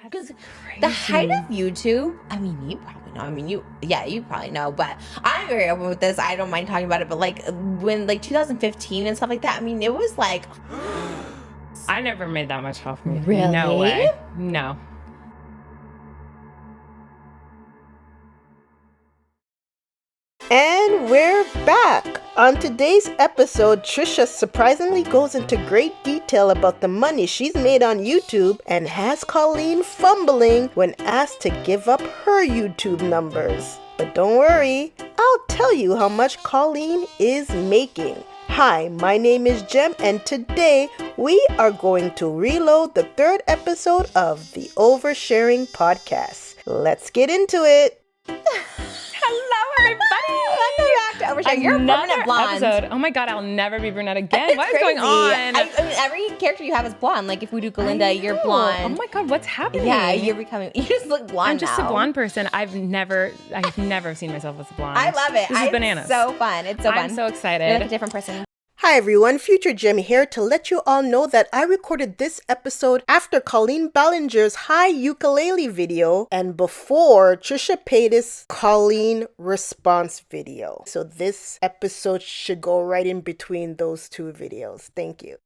Because the height of YouTube, I mean, you probably know. I mean, you probably know. But I'm very open with this. I don't mind talking about it. But like when 2015 and stuff like that, I mean, it was like. I never made that much off me. Really? No way. No. And we're back! On today's episode, Trisha surprisingly goes into great detail about the money she's made on YouTube and has Colleen fumbling when asked to give up her YouTube numbers. But don't worry, I'll tell you how much Colleen is making. Hi, my name is Jem, and today we are going to reload the third episode of the Oversharing Podcast. Let's get into it! Hello, everybody! Welcome back to Oversharing. You're a permanent blonde. Episode. Oh my god, I'll never be brunette again. What is going on? I mean, every character you have is blonde. Like if we do Galinda, you're blonde. Oh my god, what's happening? Yeah, you just look blonde. I'm just now. a blonde person. I've never seen myself as a blonde. I love it. This is bananas. So fun. It's so fun. I'm so excited. You're like a different person. Hi everyone, Future Jem here to let you all know that I recorded this episode after Colleen Ballinger's Hi Ukulele video and before Trisha Paytas' Colleen response video. So this episode should go right in between those two videos. Thank you.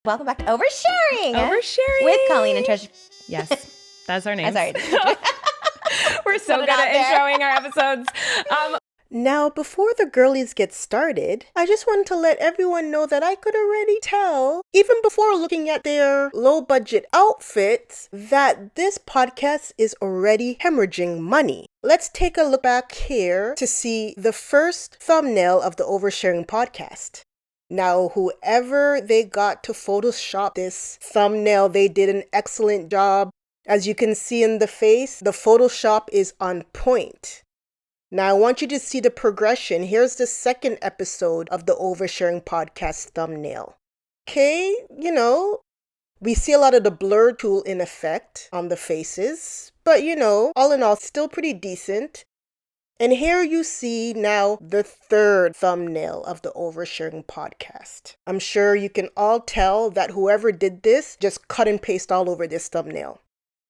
Welcome back to Oversharing. Oversharing. With Colleen and Trisha. Yes, that's our name. Sorry. We're so good at introing our episodes. Now, before the girlies get started, I just wanted to let everyone know that I could already tell, even before looking at their low-budget outfits, that this podcast is already hemorrhaging money. Let's take a look back here to see the first thumbnail of the Oversharing Podcast. Now, whoever they got to Photoshop this thumbnail, they did an excellent job. As you can see in the face, the Photoshop is on point. Now, I want you to see the progression. Here's the second episode of the Oversharing Podcast thumbnail. Okay, we see a lot of the blur tool in effect on the faces, but all in all, still pretty decent. And here you see now the third thumbnail of the Oversharing Podcast. I'm sure you can all tell that whoever did this just cut and paste all over this thumbnail.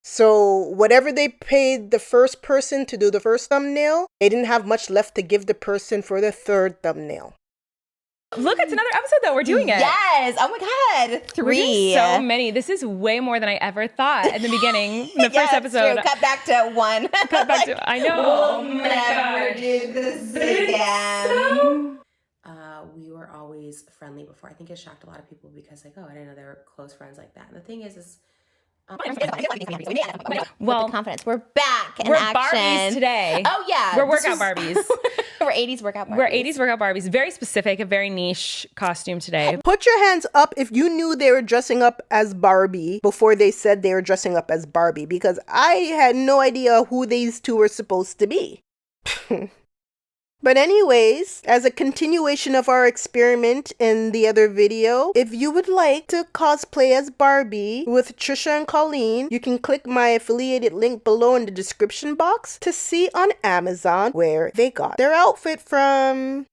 So whatever they paid the first person to do the first thumbnail, they didn't have much left to give the person for the third thumbnail. Look, it's another episode that we're doing it. Yes. Oh my God. 3. We're doing so many. This is way more than I ever thought at the beginning. The first episode. True. Cut back to 1. Cut back to. I know. We'll never do this again. We were always friendly before. I think it shocked a lot of people because I didn't know they were close friends like that. And the thing is well, confidence. We're back in we're action. Barbies today. Oh yeah, we're workout Barbies. We're 80s workout Barbies. We're 80s workout Barbies. Very specific, a very niche costume today. Put your hands up if you knew they were dressing up as Barbie before they said they were dressing up as Barbie, because I had no idea who these two were supposed to be. But anyways, as a continuation of our experiment in the other video, if you would like to cosplay as Barbie with Trisha and Colleen, you can click my affiliated link below in the description box to see on Amazon where they got their outfit from.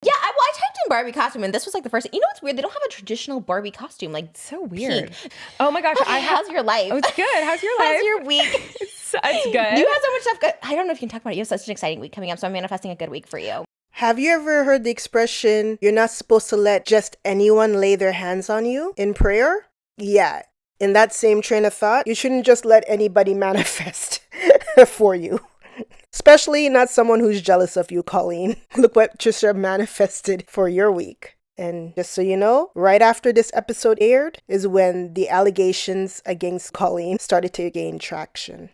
Yeah, I typed in Barbie costume, and this was like the first. You know what's weird? They don't have a traditional Barbie costume. Like, it's so weird. Pink. Oh my gosh. How's your life? Oh, it's good. How's your life? How's your week? It's good. You have so much stuff good. I don't know if you can talk about it. You have such an exciting week coming up, so I'm manifesting a good week for you. Have you ever heard the expression, you're not supposed to let just anyone lay their hands on you in prayer? Yeah. In that same train of thought, you shouldn't just let anybody manifest for you. Especially not someone who's jealous of you, Colleen. Look what Trisha manifested for your week. And just so you know, right after this episode aired is when the allegations against Colleen started to gain traction.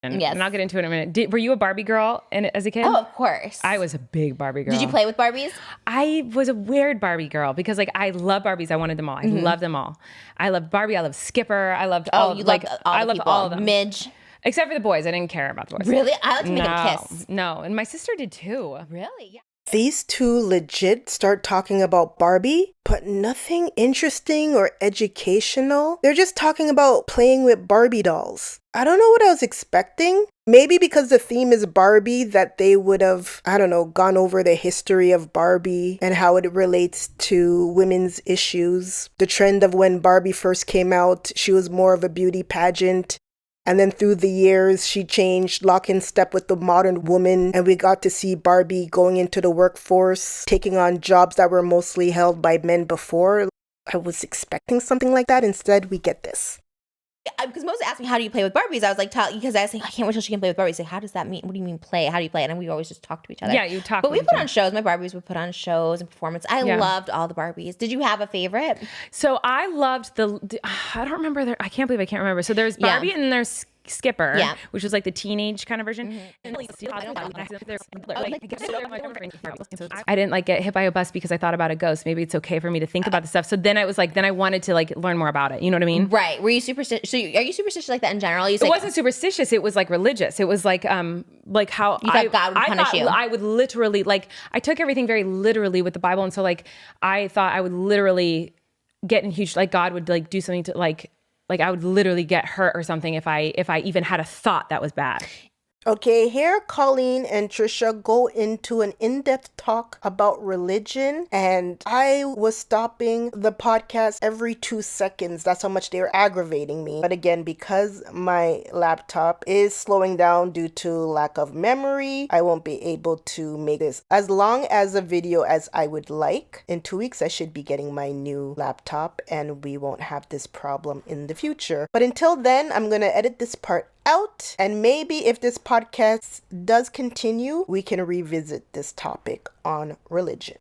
Yes. And I'll get into it in a minute. Were you a Barbie girl as a kid? Oh, of course. I was a big Barbie girl. Did you play with Barbies? I was a weird Barbie girl because I love Barbies. I wanted them all. I loved them all. I loved Barbie. I loved Skipper. I loved all. I loved all of them. Midge. Except for the boys. I didn't care about the boys. Really? I like to make them kiss. No. And my sister did too. Really? Yeah. These two legit start talking about Barbie, but nothing interesting or educational. They're just talking about playing with Barbie dolls. I don't know what I was expecting. Maybe because the theme is Barbie that they would have, gone over the history of Barbie and how it relates to women's issues. The trend of when Barbie first came out, she was more of a beauty pageant. And then through the years, she changed lock in step with the modern woman. And we got to see Barbie going into the workforce, taking on jobs that were mostly held by men before. I was expecting something like that. Instead, we get this. Because most asked me, how do you play with Barbies? I was like, because I was saying, I can't wait till she can play with Barbies. Like, how does that mean? What do you mean play? How do you play? And then we always just talk to each other. Yeah, you talk. But we put on shows. My Barbies would put on shows and performance. I loved all the Barbies. Did you have a favorite? So I loved I don't remember. I can't believe I can't remember. So there's Barbie and there's Skipper, which was like the teenage kind of version. I didn't like get hit by a bus because I thought about a ghost. Maybe it's okay for me to think about the stuff. So then I was like, then I wanted to like learn more about it. You know what I mean? Right. Were you superstitious? So are you superstitious like that in general? It wasn't superstitious. It was like religious. It was like how you thought God would punish you. I would literally I took everything very literally with the Bible, and so like I thought I would literally get in huge God would like do something to like I would literally get hurt or something if I even had a thought that was bad. Okay, here Colleen and Trisha go into an in-depth talk about religion, and I was stopping the podcast every 2 seconds. That's how much they were aggravating me. But again, because my laptop is slowing down due to lack of memory, I won't be able to make this as long as a video as I would like. In 2 weeks, I should be getting my new laptop, and we won't have this problem in the future. But until then, I'm going to edit this part out, and maybe if this podcast does continue, we can revisit this topic on religion.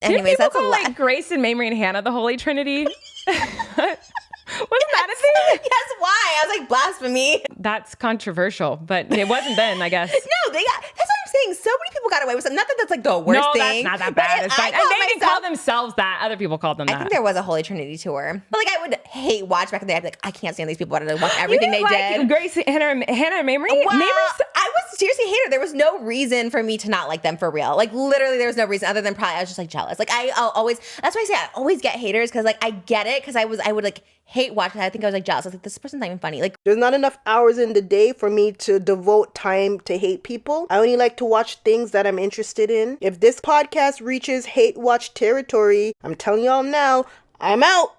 Anyways, that's like Grace and Mamrie and Hannah the Holy Trinity. Wasn't that a thing? Yes, why? I was like, blasphemy. That's controversial, but it wasn't then, I guess. No, that's what I'm saying. So many people got away with it. Not that that's like the worst thing. No, that's not that bad. It's fine. And they didn't call themselves that. Other people called them that. I think there was a Holy Trinity tour. But like I would hate watch back in the day. I'd be like, I can't stand these people. I watch everything they did. Grace, Hannah and Mamrie? Well, I was seriously a hater. There was no reason for me to not like them for real. Like literally there was no reason other than probably I was just like jealous. Like I'll always, that's why I say I always get haters, because like I get it, because I would like hate watching it. I think I was like jealous. I was like, this person's not even funny. Like there's not enough hours in the day for me to devote time to hate people. I only like to watch things that I'm interested in. If this podcast reaches hate watch territory, I'm telling y'all now, I'm out.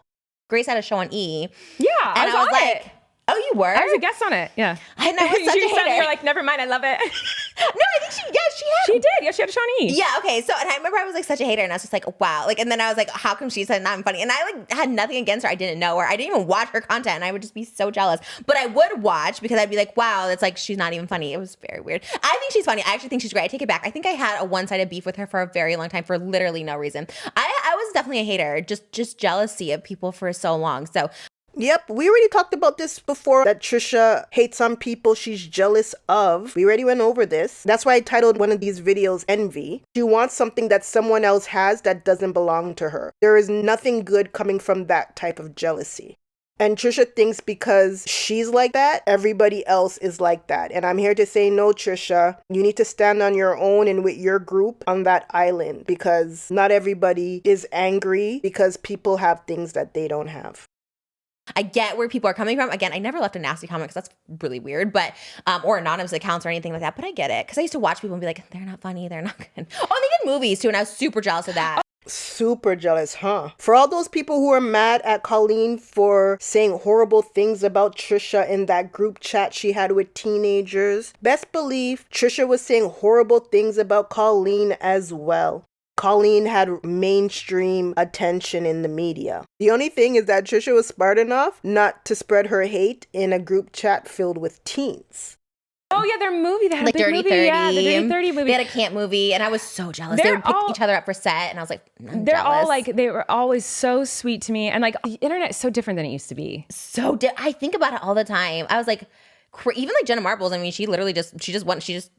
Grace had a show on E. Yeah, and I was like, oh, you were? I was a guest on it. Yeah. And I was such a hater. You're like, never mind, I love it. No, I think she had. She did. Yeah, she had a show on E. Yeah, okay. So, and I remember I was like such a hater, and I was just like, wow. Like, and then I was like, how come she said not funny? And I like had nothing against her. I didn't know her. I didn't even watch her content, and I would just be so jealous. But I would watch because I'd be like, wow, that's like, she's not even funny. It was very weird. I think she's funny. I actually think she's great. I take it back. I think I had a one-sided beef with her for a very long time for literally no reason. I was definitely a hater, just jealousy of people for so long. So yep, we already talked about this before, that Trisha hates on people she's jealous of. We already went over this. That's why I titled one of these videos Envy. She wants something that someone else has that doesn't belong to her. There is nothing good coming from that type of jealousy. And Trisha thinks because she's like that, everybody else is like that. And I'm here to say, no, Trisha, you need to stand on your own and with your group on that island, because not everybody is angry because people have things that they don't have. I get where people are coming from. Again, I never left a nasty comment because that's really weird, but or anonymous accounts or anything like that. But I get it, because I used to watch people and be like, they're not funny, they're not good. Oh, and they did movies too, and I was super jealous of that. Super jealous, huh? For all those people who are mad at Colleen for saying horrible things about Trisha in that group chat she had with teenagers, best believe Trisha was saying horrible things about Colleen as well. Colleen had mainstream attention in the media. The only thing is that Trisha was smart enough not to spread her hate in a group chat filled with teens. Oh yeah, their movie. They had like a big Dirty movie. 30. Yeah, the Dirty 30 movie. They had a camp movie, and I was so jealous. They would pick each other up for set, and I was like, I'm they're jealous. all like, they were always so sweet to me, and like the internet is so different than it used to be. I think about it all the time. I was like, even like Jenna Marbles. I mean, she just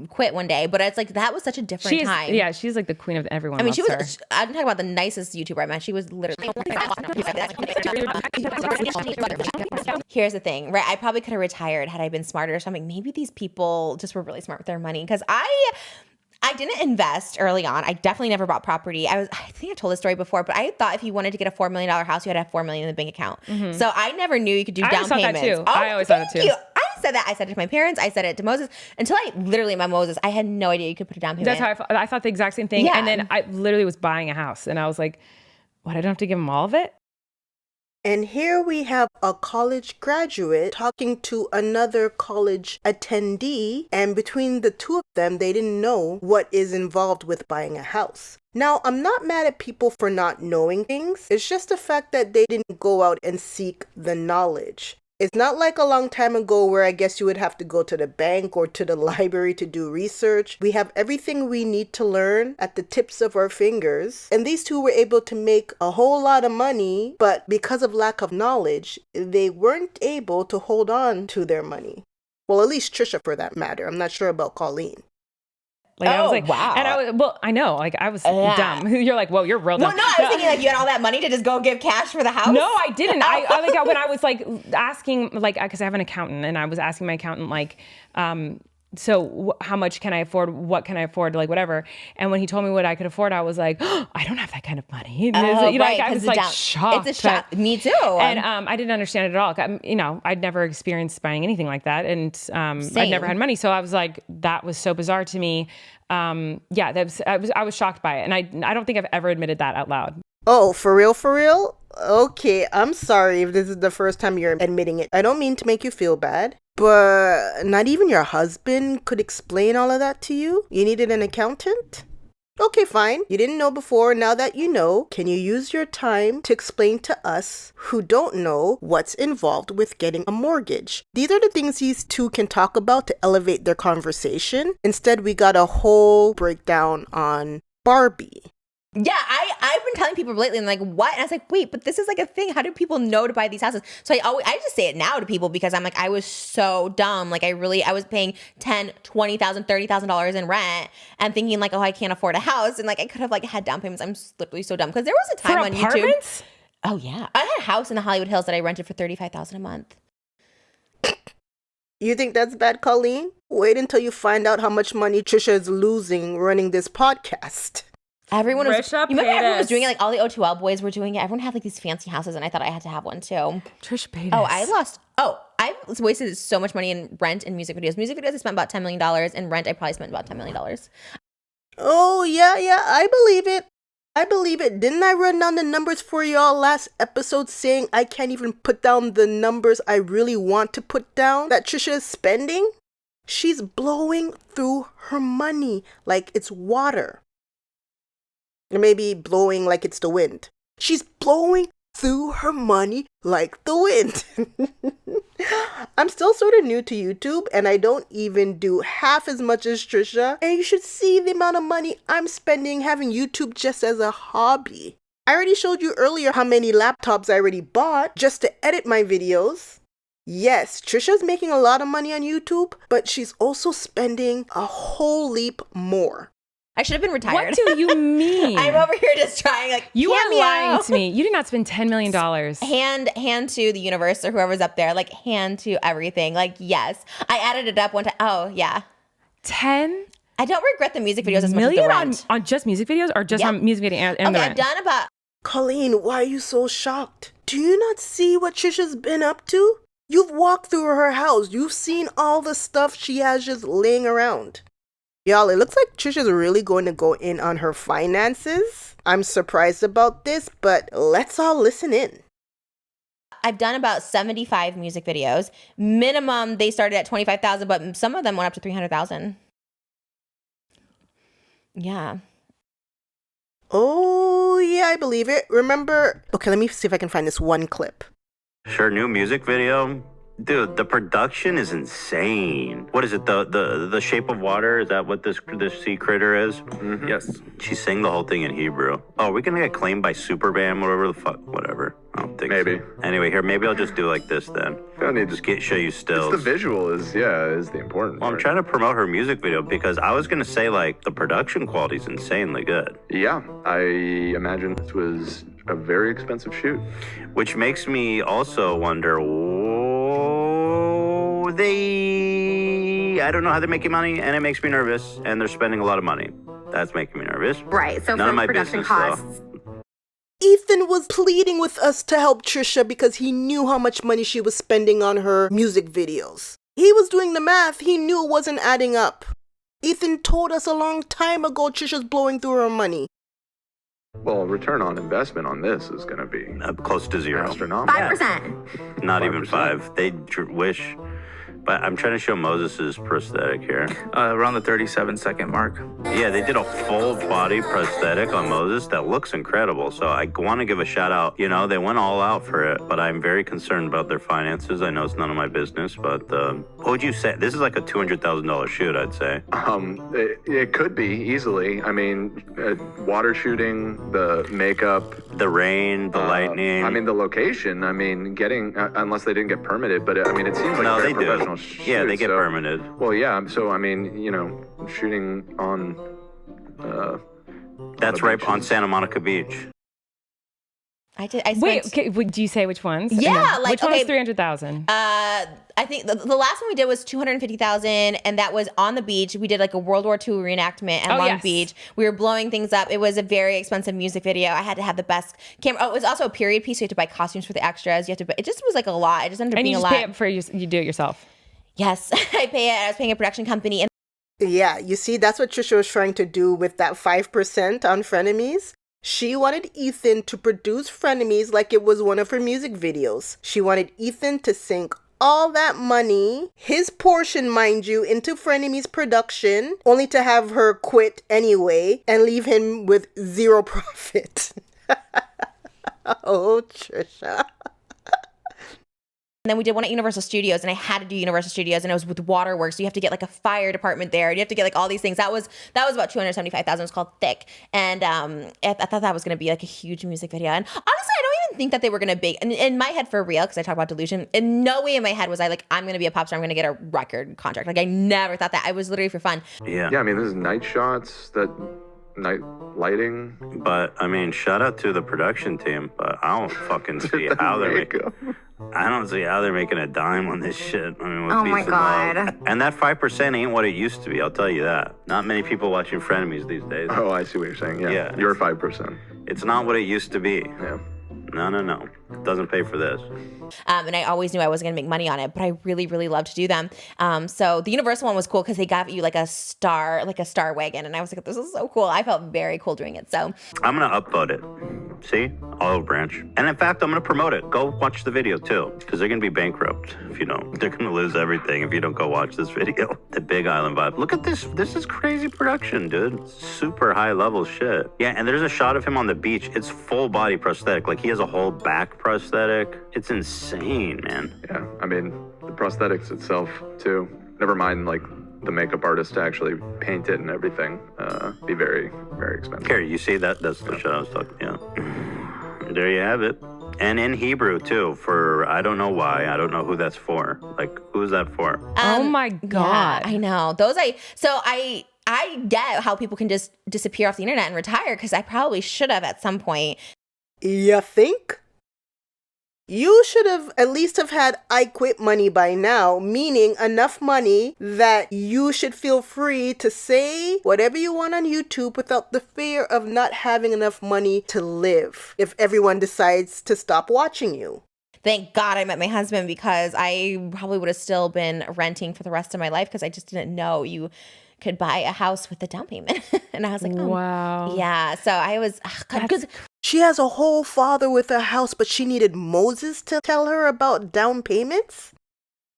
quit one day, but it's like that was such a different time. Yeah, she's like the queen of everyone. I mean, loves her. I'm talking about the nicest YouTuber I met. She was literally. Here's the thing, right? I probably could have retired had I been smarter or something. Maybe these people just were really smart with their money, because I didn't invest early on. I definitely never bought property. I think I told this story before, but I thought if you wanted to get a $4 million house, you had to have $4 million in the bank account. Mm-hmm. So I never knew you could do down payments. I always thought that too. I said that. I said it to my parents. I said it to Moses. Until I literally met Moses, I had no idea you could put a down payment. That's how I thought the exact same thing. Yeah. And then I literally was buying a house, and I was like, what? I don't have to give them all of it? And here we have a college graduate talking to another college attendee, and between the two of them, they didn't know what is involved with buying a house. Now, I'm not mad at people for not knowing things. It's just the fact that they didn't go out and seek the knowledge. It's not like a long time ago where I guess you would have to go to the bank or to the library to do research. We have everything we need to learn at the tips of our fingers. And these two were able to make a whole lot of money, but because of lack of knowledge, they weren't able to hold on to their money. Well, at least Trisha for that matter. I'm not sure about Colleen. Like, I was like, wow. And I know, like, I was dumb. You're like, whoa, you're real dumb. Well, no, I was thinking like you had all that money to just go give cash for the house. No, I didn't. I like when I was like asking, like, because I have an accountant, and I was asking my accountant, like, so how much can I afford? What can I afford? Like, whatever. And when he told me what I could afford, I was like, oh, I don't have that kind of money. You know, right, like, I was like shocked. It's a shock. Me too. And I didn't understand it at all. You know, I'd never experienced buying anything like that, and I'd never had money. So I was like, that was so bizarre to me. I was shocked by it, and I don't think I've ever admitted that out loud. Oh, for real, for real? Okay, I'm sorry if this is the first time you're admitting it. I don't mean to make you feel bad, but not even your husband could explain all of that to you? You needed an accountant? Okay, fine. You didn't know before. Now that you know, can you use your time to explain to us who don't know what's involved with getting a mortgage? These are the things these two can talk about to elevate their conversation. Instead, we got a whole breakdown on Barbie. Yeah, I've been telling people lately, and like, what? And I was like, wait, but this is like a thing. How do people know to buy these houses? So I just say it now to people because I'm like, I was so dumb. Like I was paying $10,000, $20,000, $30,000 in rent and thinking like, oh, I can't afford a house. And like, I could have like had down payments. I'm literally so dumb because there was a time on apartments? YouTube. Oh yeah. I had a house in the Hollywood Hills that I rented for $35,000 a month. You think that's bad, Colleen? Wait until you find out how much money Trisha is losing running this podcast. Everyone was, Trisha you remember everyone was Paytas. doing it, like all the O2L boys were doing it. Everyone had like these fancy houses, and I thought I had to have one too. Trisha Paytas. I wasted so much money in rent and music videos. Music videos I spent about $10 million. In rent, I probably spent about $10 million. Oh, yeah, I believe it. Didn't I run down the numbers for y'all last episode saying I can't even put down the numbers I really want to put down that Trisha is spending? She's blowing through her money like it's water. Or maybe blowing like it's the wind. She's blowing through her money like the wind. I'm still sort of new to YouTube, and I don't even do half as much as Trisha. And you should see the amount of money I'm spending having YouTube just as a hobby. I already showed you earlier how many laptops I already bought just to edit my videos. Yes, Trisha's making a lot of money on YouTube, but she's also spending a whole leap more. I should have been retired. What do you mean? I'm over here just trying like, You are cameo. lying to me. You did not spend $10 million. Hand to the universe or whoever's up there, like hand to everything. Like, yes. I added it up one time. Oh, yeah. 10 I don't regret the music videos as much as the million rent. on just music videos, or just Yep. on music video and the Okay, rent? I've done about... Colleen, why are you so shocked? Do you not see what Trisha's been up to? You've walked through her house. You've seen all the stuff she has just laying around. Y'all, it looks like Trisha's really going to go in on her finances. I'm surprised about this, but let's all listen in. I've done about 75 music videos. Minimum, they started at 25,000, but some of them went up to 300,000. Yeah. Oh, yeah, I believe it. Remember... Okay, let me see if I can find this one clip. Sure, new music video. Dude, the production is insane. What is it? The Shape of Water? Is that what this sea critter is? Mm-hmm. Yes. She sang the whole thing in Hebrew. Oh, are we gonna get claimed by Superband? Whatever the fuck, whatever. I don't think Maybe. so. Anyway, here, maybe I'll just do like this then. You don't need to Just show you stills. It's the visual is the important Well, I'm part. trying to promote her music video because I was gonna say like the production quality is insanely good. Yeah, I imagine this was a very expensive shoot. Which makes me also wonder, I don't know how they're making money, and it makes me nervous, and they're spending a lot of money. That's making me nervous. Right. So None of from my production business, costs. though. Ethan was pleading with us to help Trisha because he knew how much money she was spending on her music videos. He was doing the math. He knew it wasn't adding up. Ethan told us a long time ago Trisha's blowing through her money. Well, return on investment on this is going to be Close to zero. astronomical. 5%. Not even 5%. 5. They wish. But I'm trying to show Moses' prosthetic here. Around the 37-second mark. Yeah, they did a full body prosthetic on Moses that looks incredible. So I want to give a shout out. You know, they went all out for it, but I'm very concerned about their finances. I know it's none of my business, but what would you say? This is like a $200,000 shoot, I'd say. It could be easily. I mean, water shooting, the makeup, The rain, the lightning. I mean, the location. I mean, getting unless they didn't get permitted, but I mean, it seems like No, very they do. professional. Yeah, they shoot, get so- permitted. Well, yeah. So I mean, you know, shooting on. That's the right on beaches. Santa Monica Beach. I Wait, spent, okay, do you say which ones? Yeah, No. like, which one was okay. 300,000? I think the last one we did was 250,000, and that was on the beach. We did like a World War II reenactment at Oh, Long yes. Beach. We were blowing things up. It was a very expensive music video. I had to have the best camera. Oh, it was also a period piece. So you have to buy costumes for the extras. You have to. It just was like a lot. It just ended up And being you a just lot. pay it for you do it yourself. Yes, I pay it. I was paying a production company, and Yeah, you see, that's what Trisha was trying to do with that 5% on Frenemies. She wanted Ethan to produce Frenemies like it was one of her music videos. She wanted Ethan to sink all that money, his portion, mind you, into Frenemies production, only to have her quit anyway and leave him with zero profit. Oh, Trisha. then we did one at Universal Studios, and I had to do Universal Studios, and it was with Waterworks. So you have to get like a fire department there. You have to get like all these things. That was about 275,000. It was called Thick, and I thought that was going to be like a huge music video. And honestly, I don't even think that they were going to be in my head for real, because I talk about delusion. In no way in my head was I like, I'm going to be a pop star. I'm going to get a record contract. Like I never thought that. I was literally for fun. Yeah. Yeah, I mean, this is night shots, that night lighting. But I mean, shout out to the production team. But I don't fucking see how they're making. Makeup. I don't see how they're making a dime on this shit. I mean, with Oh Peace my and God. Love. And that 5% ain't what it used to be. I'll tell you that. Not many people watching Frenemies these days. Oh, I see what you're saying. Yeah, Yeah. you're 5%. It's not what it used to be. Yeah. No. It doesn't pay for this. And I always knew I wasn't going to make money on it, but I really, really loved to do them. So the Universal one was cool because they got you like a star wagon. And I was like, this is so cool. I felt very cool doing it. So I'm going to upvote it. See? Olive Branch. And in fact, I'm going to promote it. Go watch the video too, because they're going to be bankrupt if you don't. They're going to lose everything if you don't go watch this video. The Big Island vibe. Look at this. This is crazy production, dude. Super high level shit. Yeah, and there's a shot of him on the beach. It's full body prosthetic. Like he has a whole back prosthetic. It's insane, man. Yeah, I mean, the prosthetics itself, too. Never mind, like, the makeup artist to actually paint it and everything. Be very, very expensive. Carrie, you see that? That's the shot I was talking about. Yeah. There you have it. And in Hebrew, too, for I don't know why. I don't know who that's for. Like, who's that for? Oh my God. yeah, I know I get how people can just disappear off the internet and retire, because I probably should have at some point. You think? You should have at least have had I quit money by now, meaning enough money that you should feel free to say whatever you want on YouTube without the fear of not having enough money to live if everyone decides to stop watching you. Thank God I met my husband, because I probably would have still been renting for the rest of my life, because I just didn't know you could buy a house with a down payment. And I was like, oh, Wow. yeah. So I was, because She has a whole father with a house, but she needed Moses to tell her about down payments?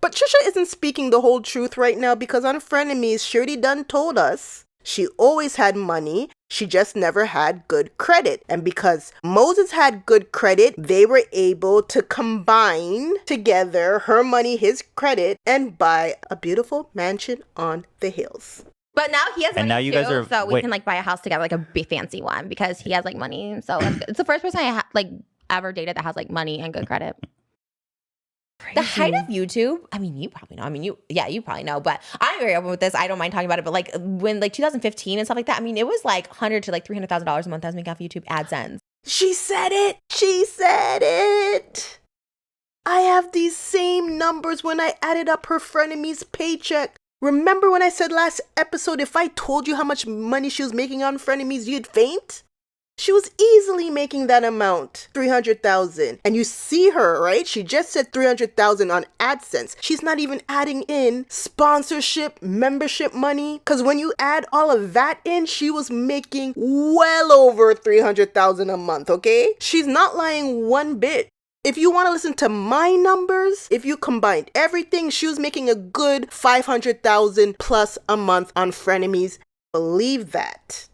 But Trisha isn't speaking the whole truth right now, because on Frenemies, Shirley Dunn told us she always had money, she just never had good credit. And because Moses had good credit, they were able to combine together her money, his credit, and buy a beautiful mansion on the hills. But now he has money And now you too, guys are- so we wait. can like buy a house together, like a big fancy one, because he has like money. So that's good. It's the first person I ever dated that has like money and good credit. The height of YouTube, I mean, you probably know. You probably know, but I'm very open with this. I don't mind talking about it. But like when like 2015 and stuff like that, I mean, it was like $100,000 to like $300,000 a month I was making off YouTube AdSense. She said it! She said it! I have these same numbers when I added up her frenemy's paycheck. Remember when I said last episode, if I told you how much money she was making on frenemies, you'd faint? She was easily making that amount, 300,000. And you see her, right? She just said 300,000 on AdSense. She's not even adding in sponsorship, membership money. Because when you add all of that in, she was making well over 300,000 a month, okay? She's not lying one bit. If you want to listen to my numbers, if you combined everything, she was making a good 500,000 plus a month on Frenemies. Believe that.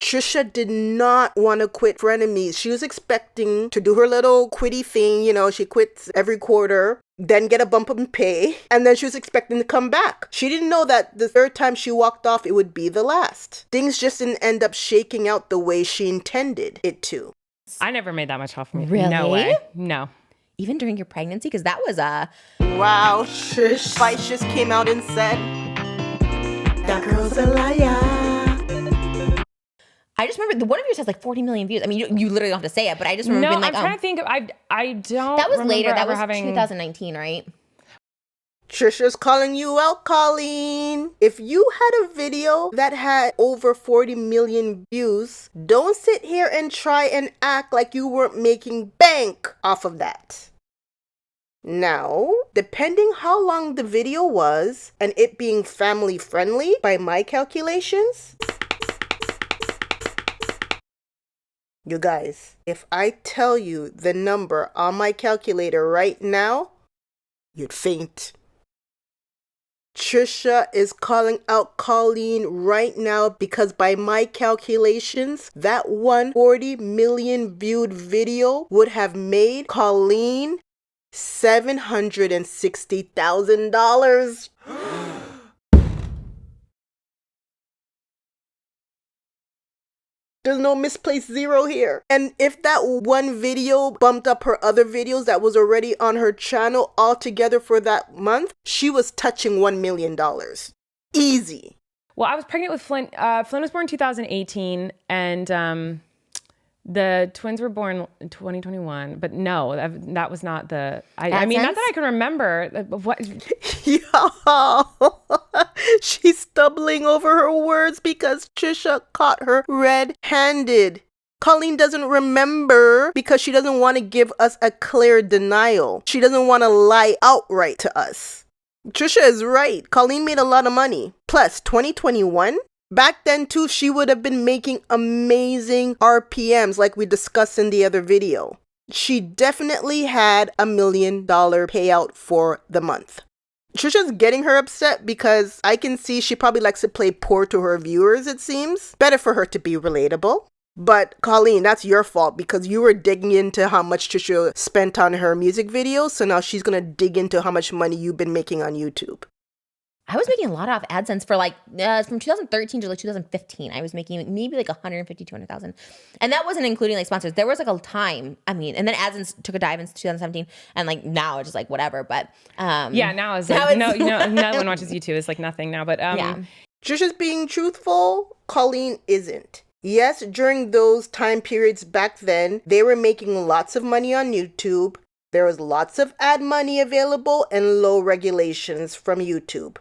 Trisha did not want to quit Frenemies. She was expecting to do her little quitty thing. You know, she quits every quarter, then get a bump in pay, and then she was expecting to come back. She didn't know that the third time she walked off, it would be the last. Things just didn't end up shaking out the way she intended it to. I never made that much off me. Really? No way. No. Even during your pregnancy? Because that was Wow, Trish Paytas just came out and said, that girl's a liar. I just remember one of yours has like 40 million views. I mean, you literally don't have to say it, but I just remember No, being like, I'm trying to think. I don't. that was remember later. That ever was having 2019, right? Trisha's calling you out, Colleen. If you had a video that had over 40 million views, don't sit here and try and act like you weren't making bank off of that. Now, depending how long the video was and it being family friendly, by my calculations, you guys, if I tell you the number on my calculator right now, you'd faint. Trisha is calling out Colleen right now because by my calculations, that 140 million viewed video would have made Colleen $760,000. There's no misplaced zero here. And if that one video bumped up her other videos that was already on her channel altogether for that month, she was touching $1 million. Easy. Well, I was pregnant with Flynn. Flynn was born in 2018, and the twins were born in 2021. But no, that was not the. I mean, not that I can remember. What? Y'all, she's stumbling over her words because Trisha caught her red-handed. Colleen doesn't remember because she doesn't want to give us a clear denial. She doesn't want to lie outright to us. Trisha is right. Colleen made a lot of money. Plus, 2021? Back then, too, she would have been making amazing RPMs like we discussed in the other video. She definitely had $1 million payout for the month. Trisha's getting her upset because I can see she probably likes to play poor to her viewers, it seems. Better for her to be relatable. But Colleen, that's your fault because you were digging into how much Trisha spent on her music videos, so now she's going to dig into how much money you've been making on YouTube. I was making a lot off AdSense for like from 2013 to like 2015. I was making maybe like 150, 200,000. And that wasn't including like sponsors. There was like a time, I mean, and then AdSense took a dive in 2017 and like now it's just like whatever. But yeah, now it's like, no one watches YouTube. It's like nothing now. But yeah. Trisha's being truthful. Colleen isn't. Yes, during those time periods back then, they were making lots of money on YouTube. There was lots of ad money available and low regulations from YouTube.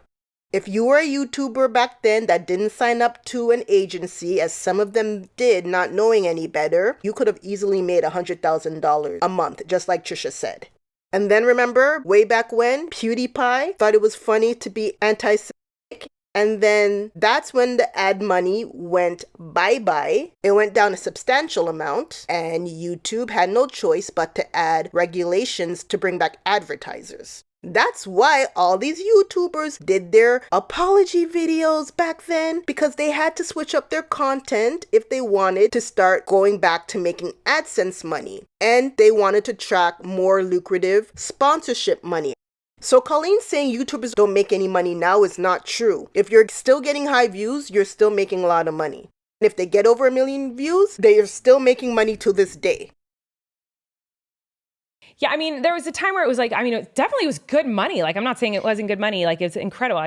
If you were a YouTuber back then that didn't sign up to an agency, as some of them did, not knowing any better, you could have easily made $100,000 a month, just like Trisha said. And then remember, way back when, PewDiePie thought it was funny to be anti-Semitic. And then that's when the ad money went bye-bye. It went down a substantial amount, and YouTube had no choice but to add regulations to bring back advertisers. That's why all these YouTubers did their apology videos back then, because they had to switch up their content if they wanted to start going back to making AdSense money. And they wanted to track more lucrative sponsorship money. So Colleen saying YouTubers don't make any money now is not true. If you're still getting high views, you're still making a lot of money. And if they get over 1 million views, they are still making money to this day. Yeah, I mean, there was a time where it was like, I mean, it definitely was good money. Like, I'm not saying it wasn't good money. Like, it's incredible.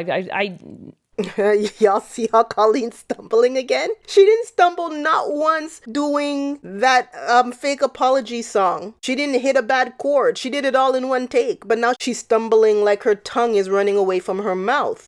Y'all see how Colleen's stumbling again? She didn't stumble not once doing that fake apology song. She didn't hit a bad chord. She did it all in one take. But now she's stumbling like her tongue is running away from her mouth.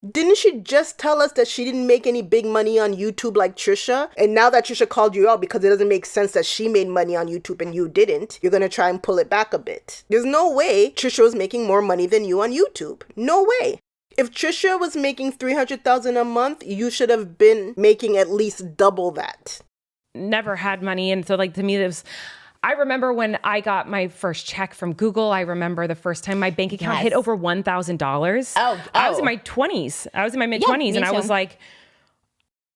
Didn't she just tell us that she didn't make any big money on YouTube like Trisha? And now that Trisha called you out because it doesn't make sense that she made money on YouTube and you didn't, you're going to try and pull it back a bit. There's no way Trisha was making more money than you on YouTube. No way. If Trisha was making $300,000 a month, you should have been making at least double that. Never had money. And so like to me, I remember when I got my first check from Google. I remember the first time my bank account hit over $1,000. I was in my 20s. I was in my mid-20s and I was like,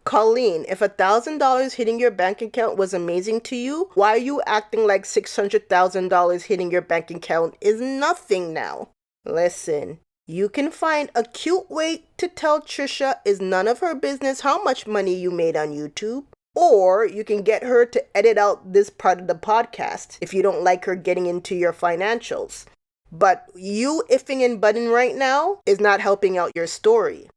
Colleen, if $1,000 hitting your bank account was amazing to you, why are you acting like $600,000 hitting your bank account is nothing now? Listen, you can find a cute way to tell Trisha it's none of her business how much money you made on YouTube. Or you can get her to edit out this part of the podcast if you don't like her getting into your financials. But you iffing and butting right now is not helping out your story.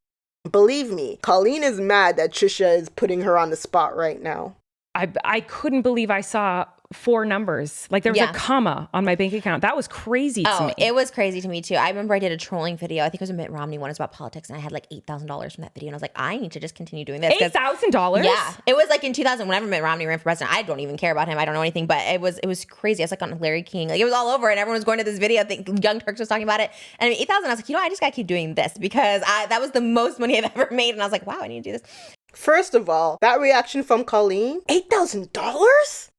Believe me, Colleen is mad that Trisha is putting her on the spot right now. I couldn't believe I saw 4 numbers. Like there was a comma on my bank account. That was crazy to me. It was crazy to me too. I remember I did a trolling video. I think it was a Mitt Romney one. It was about politics, and I had like $8,000 from that video. And I was like, I need to just continue doing this. $8,000? Yeah, it was like in 2000. Whenever Mitt Romney ran for president, I don't even care about him. I don't know anything, but it was crazy. I was like on Larry King. Like it was all over, and everyone was going to this video. I think Young Turks was talking about it. And I mean, 8,000. I was like, I just gotta keep doing this because that was the most money I've ever made. And I was like, wow, I need to do this. First of all, that reaction from Colleen, $8,000?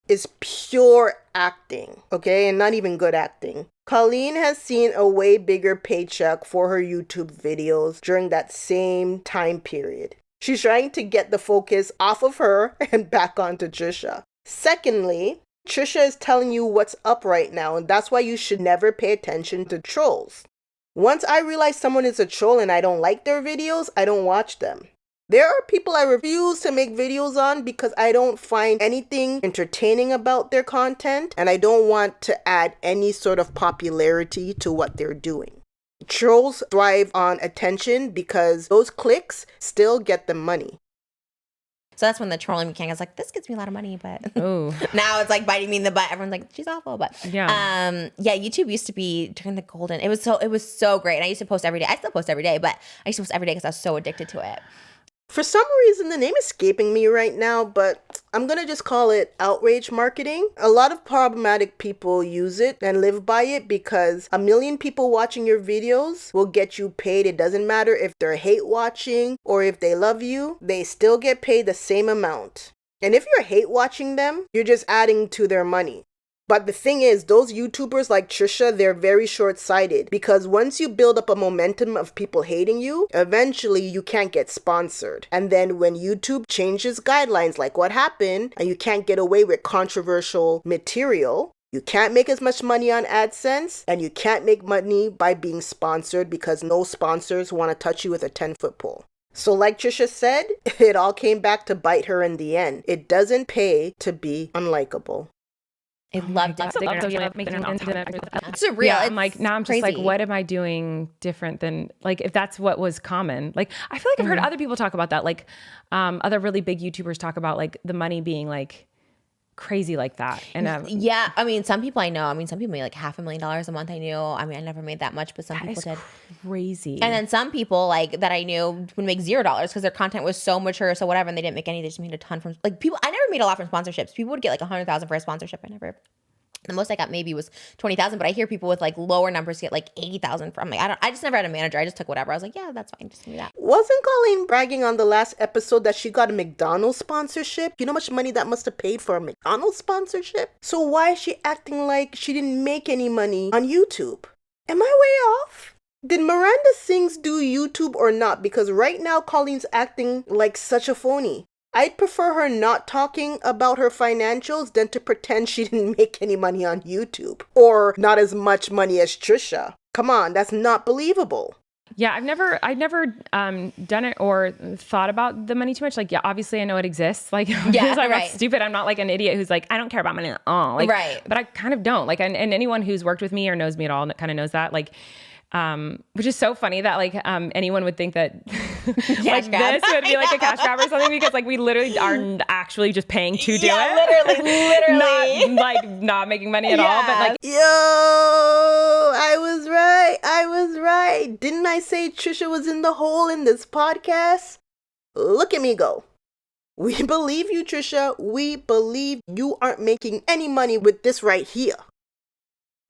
is pure acting, okay? And not even good acting. Colleen has seen a way bigger paycheck for her YouTube videos during that same time period. She's trying to get the focus off of her and back onto Trisha. Secondly, Trisha is telling you what's up right now, and that's why you should never pay attention to trolls. Once I realize someone is a troll and I don't like their videos, I don't watch them. There are people I refuse to make videos on because I don't find anything entertaining about their content and I don't want to add any sort of popularity to what they're doing. Trolls thrive on attention because those clicks still get them money. So that's when the trolling mechanic is like, this gets me a lot of money, but Ooh. now it's like biting me in the butt. Everyone's like, she's awful, but yeah, YouTube used to be during the golden. It was so great, and I used to post every day. I still post every day, but I used to post every day because I was so addicted to it. For some reason, the name is escaping me right now, but I'm going to just call it outrage marketing. A lot of problematic people use it and live by it because 1 million people watching your videos will get you paid. It doesn't matter if they're hate watching or if they love you, they still get paid the same amount. And if you're hate watching them, you're just adding to their money. But the thing is, those YouTubers like Trisha, they're very short-sighted because once you build up a momentum of people hating you, eventually you can't get sponsored. And then when YouTube changes guidelines like what happened, and you can't get away with controversial material, you can't make as much money on AdSense, and you can't make money by being sponsored because no sponsors want to touch you with a 10-foot pole. So like Trisha said, it all came back to bite her in the end. It doesn't pay to be unlikable. I loved it. It's surreal. Yeah, It's I'm like, now I'm just crazy. like, what am I doing different than, like, if that's what was common? Like, I feel like I've heard other people talk about that. Like, other really big YouTubers talk about, like, the money being, like, crazy like that. And yeah, I mean, some people I know, some people make like $500,000 a month. I knew. I mean, I never made that much, but some people did. Crazy. And then some people like that I knew would make $0 because their content was so mature, so whatever, and they didn't make any. They just made a ton from like people. I never made a lot from sponsorships. People would get like $100,000 for a sponsorship. I never. The most I got maybe was 20,000, but I hear people with like lower numbers get like 80,000 from me. I just never had a manager. I just took whatever. I was like, yeah, that's fine. Just give me that. Wasn't Colleen bragging on the last episode that she got a McDonald's sponsorship? You know how much money that must have paid for a McDonald's sponsorship? So why is she acting like she didn't make any money on YouTube? Am I way off? Did Miranda Sings do YouTube or not? Because right now Colleen's acting like such a phony. I'd prefer her not talking about her financials than to pretend she didn't make any money on YouTube. Or not as much money as Trisha. Come on, that's not believable. Yeah, I've never done it or thought about the money too much. Like, yeah, obviously I know it exists. Like, because I'm not stupid. I'm not like an idiot who's like, I don't care about money at all. Like, but I kind of don't. Like, and anyone who's worked with me or knows me at all kind of knows that. Like, which is so funny that like anyone would think that like this would be like a cash grab or something because like we literally are actually just paying to do it. Literally. not making money at all. But like, yo, I was right. Didn't I say Trisha was in the hole in this podcast? Look at me go. We believe you, Trisha. We believe you aren't making any money with this right here.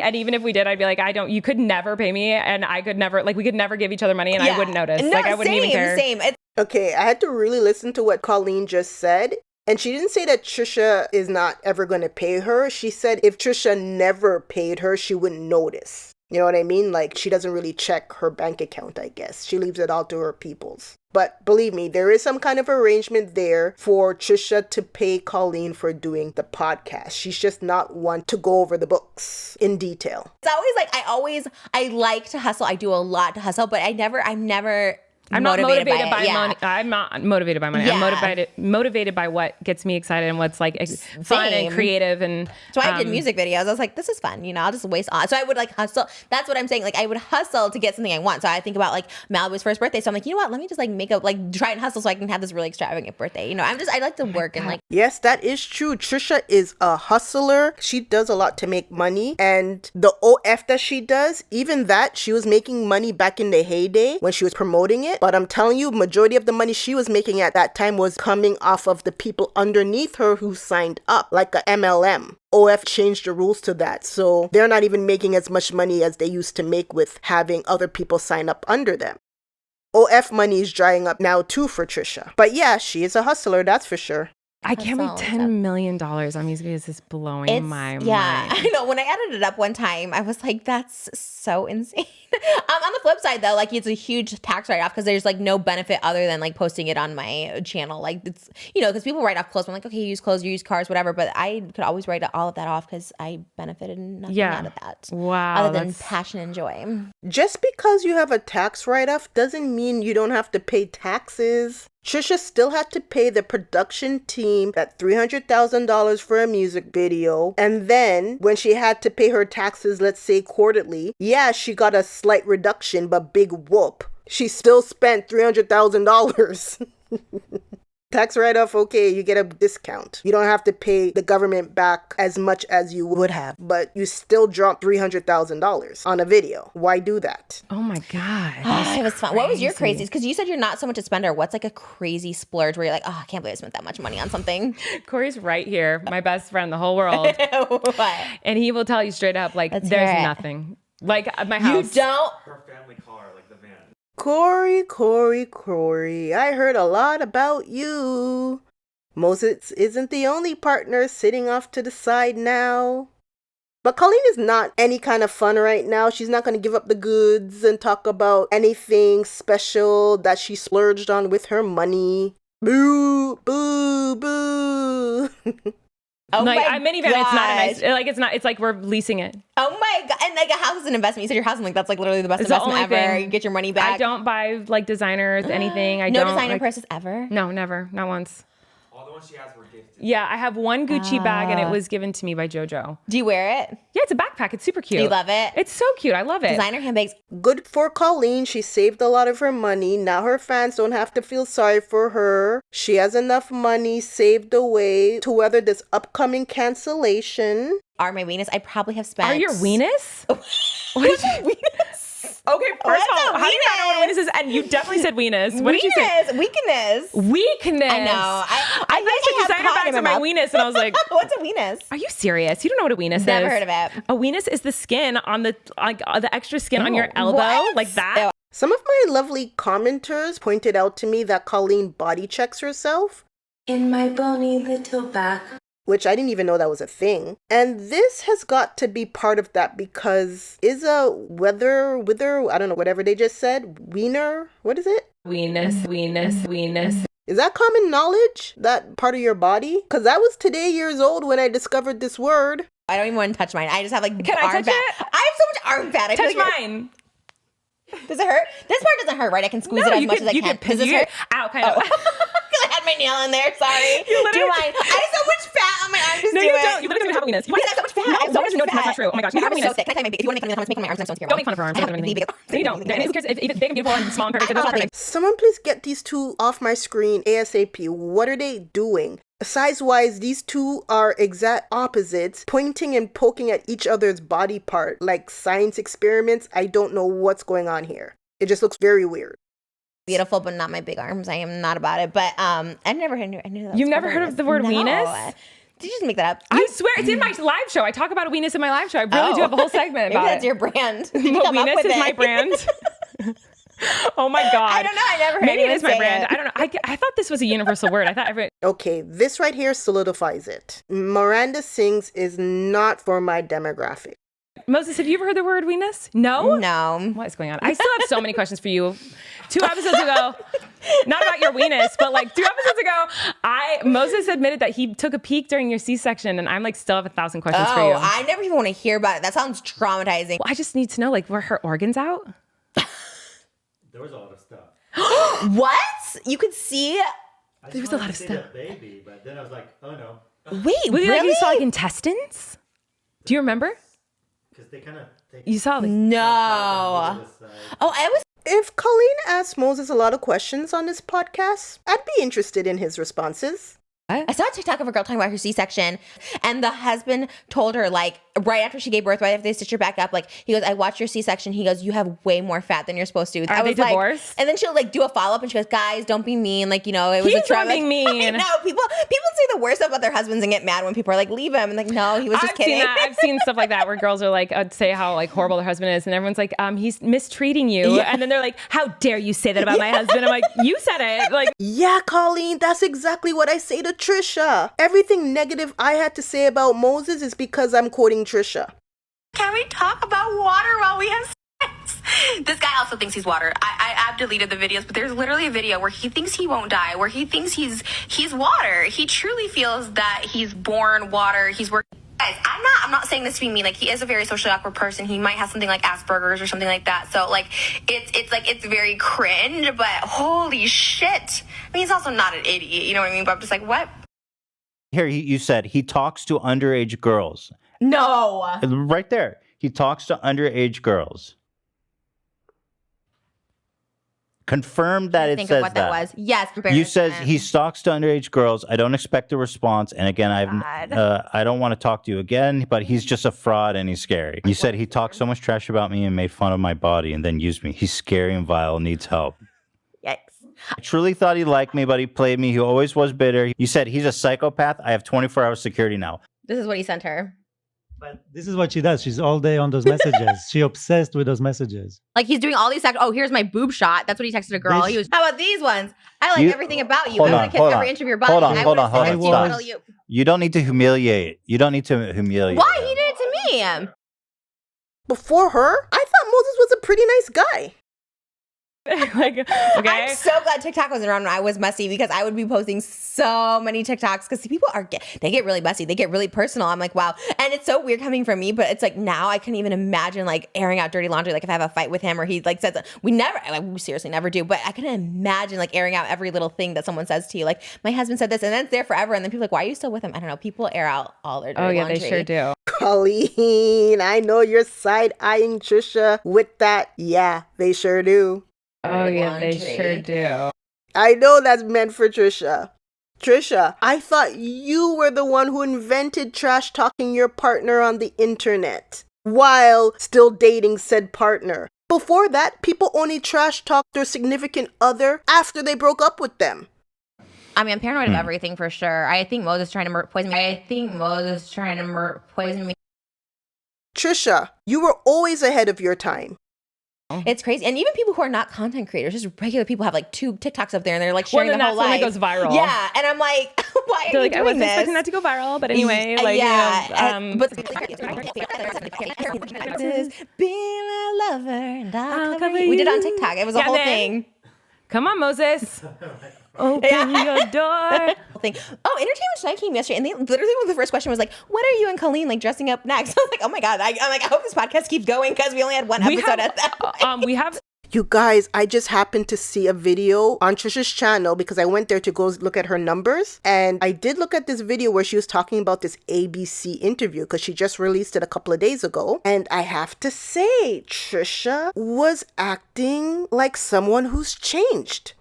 And even if we did, I'd be like, you could never pay me, and I could never, like, we could never give each other money, and I wouldn't notice. No, like, I wouldn't even care. Same. Okay, I had to really listen to what Colleen just said. And she didn't say that Trisha is not ever going to pay her. She said if Trisha never paid her, she wouldn't notice. You know what I mean? Like, she doesn't really check her bank account, I guess. She leaves it all to her peoples. But believe me, there is some kind of arrangement there for Trisha to pay Colleen for doing the podcast. She's just not one to go over the books in detail. It's always like, I like to hustle. I do a lot to hustle, but I'm never I'm not motivated by it. money. I'm not motivated by money. Yeah. I'm motivated by what gets me excited and what's like fun and creative. And so I did music videos. I was like, this is fun. I'll just waste on. So I would like hustle. That's what I'm saying. Like I would hustle to get something I want. So I think about like Malibu's first birthday. So I'm like, you know what? Let me just like try and hustle so I can have this really extravagant birthday. I like to work and like. Yes, that is true. Trisha is a hustler. She does a lot to make money. And the OF that she does, even that, she was making money back in the heyday when she was promoting it. But I'm telling you, majority of the money she was making at that time was coming off of the people underneath her who signed up, like a MLM. OF changed the rules to that. So they're not even making as much money as they used to make with having other people sign up under them. OF money is drying up now too for Trisha. But yeah, she is a hustler, that's for sure. I can't believe $10 million on music videos is blowing my mind. I know. When I added it up one time, I was like, that's so insane. On the flip side, though, like it's a huge tax write-off because there's like no benefit other than like posting it on my channel. Like it's, because people write off clothes. I'm like, okay, you use clothes, you use cars, whatever. But I could always write all of that off because I benefited nothing out of that. Wow. Other than passion and joy. Just because you have a tax write-off doesn't mean you don't have to pay taxes. Trisha still had to pay the production team that $300,000 for a music video. And then when she had to pay her taxes, let's say quarterly, yeah, she got a slight reduction, but big whoop. She still spent $300,000. Tax write-off, okay, you get a discount. You don't have to pay the government back as much as you would have, but you still dropped $300,000 on a video. Why do that? Oh my God. It was fun. What was your craziest? Because you said you're not so much a spender. What's like a crazy splurge where you're like, oh, I can't believe I spent that much money on something? Corey's right here, my best friend in the whole world. What? And he will tell you straight up, like, there's nothing. Like, at my house. You don't? Her family car, like the van. Corey, I heard a lot about you. Moses isn't the only partner sitting off to the side now. But Colleen is not any kind of fun right now. She's not going to give up the goods and talk about anything special that she splurged on with her money. Boo, boo, boo. Oh like, my minivan, it's not a nice, like, it's like we're leasing it. Oh my God. And like a house is an investment. You said your house, I'm like, that's like literally the best investment ever. Thing. You get your money back. I don't buy like designers, anything. No designer purses ever? No, never. Not once. All the ones she has were gifted. Yeah, I have one Gucci bag and it was given to me by JoJo. Do you wear it? Yeah, it's a backpack. It's super cute. You love it? It's so cute. I love it. Designer handbags. Good for Colleen. She saved a lot of her money. Now her fans don't have to feel sorry for her. She has enough money saved away to weather this upcoming cancellation. Are my weenus? I probably have spent. Are your weenus? What is a weenus? Okay, first of all, how do you not know what a weenus is? And you definitely said weenus. What did you say? Weakness. Weakness. I know. I thought designer bags are my weenus, and I was like, what's a weenus? Are you serious? You don't know what a weenus is? Never heard of it. A weenus is the skin on the extra skin on your elbow, like that. Ew. Some of my lovely commenters pointed out to me that Colleen body checks herself. In my bony little back. Which I didn't even know that was a thing. And this has got to be part of that because is a wither, I don't know, whatever they just said, wiener, what is it? Weenus. Is that common knowledge, that part of your body? Because I was today years old when I discovered this word. I don't even want to touch mine. I just have like Can arm I touch fat. it? I have so much arm fat. I feel Touch like mine. Does it hurt? This part doesn't hurt, right? I can squeeze it as much as I can. Does this hurt? Ow, kind of. Because I had my nail in there. Sorry. Do you mind? I have so much fat on my arm. Just No, do you it. don't. You literally don't have a weenus. Because I have so much fat. No, I have so don't much you know that's fat. not true. Oh my gosh, you have a My arms are so weenus. thick. Can I make, if you want to make me comments, make my arms so insecure. Don't make fun of her arms. I have really big arms. No, you don't. And who cares if it's big and beautiful and small and perfect? It doesn't matter. Someone please get these two off my screen ASAP. What are they doing? Size-wise, these two are exact opposites, pointing and poking at each other's body part like science experiments. I don't know what's going on here. It just looks very weird. Beautiful, but not my big arms. I am not about it. But I've never heard. I knew that. You've never heard of the word weenus? Did you just make that up? I swear it's in my live show. I talk about a weenus in my live show. I really do have a whole segment Maybe about that's it. your brand. Did you come up Weenus with is it? my brand. Oh my God. I don't know. I never heard Maybe it anyone is my say brand. it. I don't know. I thought this was a universal word. I thought everyone. Okay, this right here solidifies it. Miranda Sings is not for my demographic. Moses, have you ever heard the word weenus? No? No. What is going on? I still have so many questions for you. 2 episodes ago, not about your weenus, but like 2 episodes ago, Moses admitted that he took a peek during your C-section, and I'm like still have 1,000 questions for you. Oh, I never even want to hear about it. That sounds traumatizing. Well, I just need to know, like, were her organs out? There was a lot of stuff. What? You could see? There was a lot of stuff. stuff. Baby, but then I was like, oh no, Wait, Was it really? like you saw like intestines? Do you remember? because they kind of. You saw like No. Oh, I was. If Colleen asks Moses a lot of questions on this podcast, I'd be interested in his responses. I saw a TikTok of a girl talking about her C-section, and the husband told her, like, right after she gave birth, right after they stitched her back up, like, he goes, I watched your C-section. He goes, you have way more fat than you're supposed to. Are they divorced? And then she'll, like, do a follow-up, and she goes, guys, don't be mean. Like, you know, it was He's a trauma. not being mean. No, people say the worst stuff about their husbands and get mad when people are like, leave him. And like, no, he was just I've kidding. seen that. I've seen stuff like that where girls are like, say how like horrible their husband is, and everyone's like, he's mistreating you. Yeah. And then they're like, how dare you say that about my husband? I'm like, you said it. Like, Yeah, Colleen, that's exactly what I say to Trisha. Everything negative I had to say about Moses is because I'm quoting Trisha. Can we talk about water while we have sex? This guy also thinks he's water. I've deleted the videos, but there's literally a video where he thinks he won't die, where he thinks he's water. He truly feels that he's born water. He's working. Guys, I'm not saying this to be mean. Like, he is a very socially awkward person. He might have something like Asperger's or something like that. So like it's very cringe, but holy shit. I mean, he's also not an idiot, you know what I mean? But I'm just like, what? Here, you said he talks to underage girls. No. Right there. He talks to underage girls. Confirmed that it Think says of what that was. Yes. You says he stalks to underage girls. I don't expect a response. And again, I don't want to talk to you again, but he's just a fraud and he's scary. You said he talked so much trash about me and made fun of my body and then used me. He's scary and vile, needs help. Yikes. I truly thought he liked me, but he played me. He always was bitter. You said he's a psychopath. I have 24-hour security now. This is what he sent her. But this is what she does. She's all day on those messages. She obsessed with those messages. Like, he's doing all these sex. Oh, here's my boob shot. That's what he texted a girl. This- He was, how about these ones? I like everything about you. Hold I on, want to kiss hold every on. inch of your body. Hold on, I hold wanna on, hold kiss on, you, stop. cuddle you. You don't need to humiliate. You don't need to humiliate. Why? He did it to me. Before her, I thought Moses was a pretty nice guy. like, okay. I'm so glad TikTok wasn't around when I was messy, because I would be posting so many TikToks, because people they get really messy. They get really personal. I'm like, wow. And it's so weird coming from me, but it's like now I couldn't even imagine like airing out dirty laundry. Like if I have a fight with him or he like says, we seriously never do, but I couldn't imagine like airing out every little thing that someone says to you. Like, my husband said this, and then it's there forever. And then people are like, why are you still with him? I don't know. People air out all their dirty laundry. They sure do. Colleen, I know you're side-eyeing Trisha with that. Yeah, they sure do. Oh yeah, they sure do. I know that's meant for Trisha. Trisha, I thought you were the one who invented trash talking your partner on the internet while still dating said partner. Before that, people only trash talked their significant other after they broke up with them. I mean, I'm paranoid of everything for sure. I think Moses trying to poison me. Trisha, you were always ahead of your time. It's crazy. And even people who are not content creators, just regular people, have like 2 TikToks up there and they're like sharing their whole life. When it goes viral. Yeah. And I'm like, why are They're you like, doing I wasn't this? expecting that to go viral, but anyway, like, yeah. you know, But be my lover and I'll cover you. We did it on TikTok. It was a whole thing. Come on, Moses. Open your door. Thing. Oh, Entertainment Tonight came yesterday, and they literally the first question was like, "When are you and Colleen like dressing up next?" I was like, "Oh my god!" I'm like, I hope this podcast keeps going because we only had one episode at that point. We have. You guys, I just happened to see a video on Trisha's channel because I went there to go look at her numbers. And I did look at this video where she was talking about this ABC interview because she just released it a couple of days ago. And I have to say, Trisha was acting like someone who's changed.